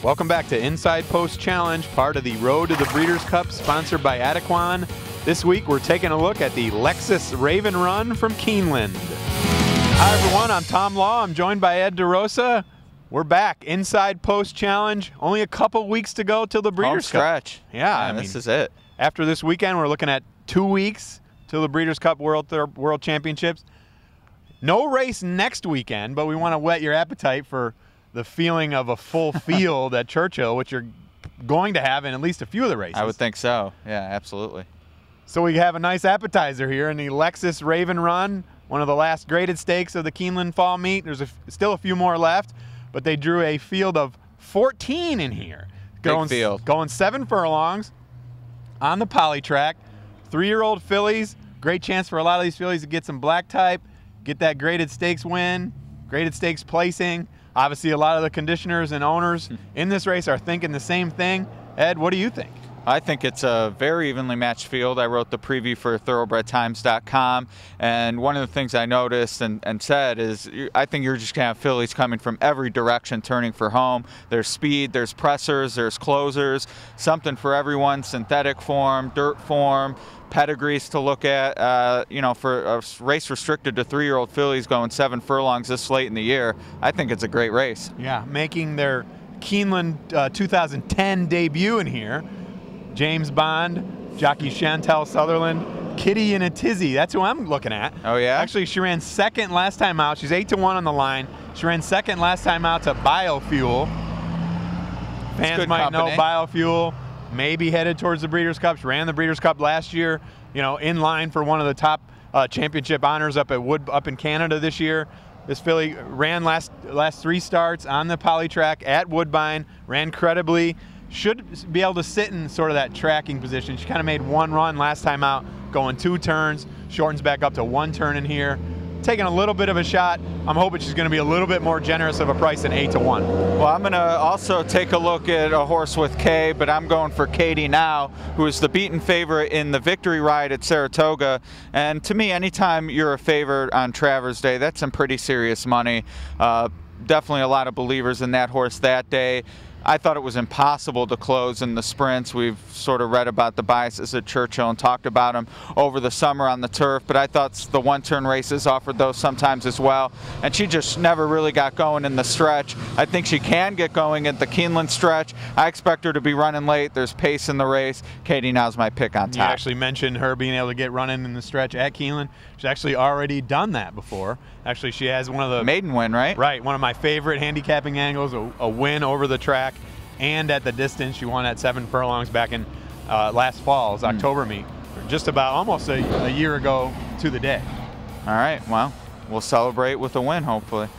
Welcome back to Inside Post Challenge, part of the Road to the Breeders' Cup, sponsored by Adequan. This week, we're taking a look at the Lexus Raven Run from Keeneland. Hi, everyone. I'm Tom Law. I'm joined by Ed DeRosa. We're back. Inside Post Challenge. Only a couple weeks to go till the Breeders' Cup. Stretch. Yeah, I mean, this is it. After this weekend, we're looking at 2 weeks till the Breeders' Cup World Championships. No race next weekend, but we want to whet your appetite for the feeling of a full field at Churchill, which you're going to have in at least a few of the races. I would think so. Yeah, absolutely. So we have a nice appetizer here in the Lexus Raven Run, one of the last graded stakes of the Keeneland Fall Meet. There's still a few more left, but they drew a field of 14 in here. Big field. Going 7 furlongs on the poly track. 3-year-old fillies. Great chance for a lot of these fillies to get some black type, get that graded stakes win, graded stakes placing. Obviously, a lot of the conditioners and owners in this race are thinking the same thing. Ed, what do you think? I think it's a very evenly matched field. I wrote the preview for thoroughbredtimes.com, and one of the things I noticed and said is I think you're just going to have fillies coming from every direction turning for home. There's speed, there's pressers, there's closers, something for everyone, synthetic form, dirt form, pedigrees to look at. You know, for a race restricted to 3-year-old fillies going 7 furlongs this late in the year, I think it's a great race. Yeah, making their Keeneland 2010 debut in here. James Bond, jockey Chantel Sutherland, Kitty in a Tizzy. That's who I'm looking at. Oh, yeah? Actually, she ran second last time out. She's 8-1 on the line. She ran second last time out to Biofuel. Fans might know Biofuel. Maybe headed towards the Breeders' Cup. She ran the Breeders' Cup last year, you know, in line for one of the top championship honors up in Canada this year. This filly ran last 3 starts on the poly track at Woodbine, ran credibly. Should be able to sit in sort of that tracking position. She kind of made 1 run last time out, going 2 turns, shortens back up to 1 turn in here. Taking a little bit of a shot. I'm hoping she's going to be a little bit more generous of a price than 8-1. Well, I'm going to also take a look at a horse with K, but I'm going for Katie Now, who is the beaten favorite in the victory ride at Saratoga. And to me, anytime you're a favorite on Travers Day, that's some pretty serious money. Definitely a lot of believers in that horse that day. I thought it was impossible to close in the sprints. We've sort of read about the biases at Churchill and talked about them over the summer on the turf, but I thought the 1-turn races offered those sometimes as well. And she just never really got going in the stretch. I think she can get going at the Keeneland stretch. I expect her to be running late. There's pace in the race. Katie Now's my pick on top. You actually mentioned her being able to get running in the stretch at Keeneland. She's actually already done that before. Actually, she has one of the maiden win, right? Right, one of my favorite handicapping angles, a win over the track and at the distance. She won at 7 furlongs back in last fall's October meet, just about almost a year ago to the day. All right, well, we'll celebrate with a win, hopefully.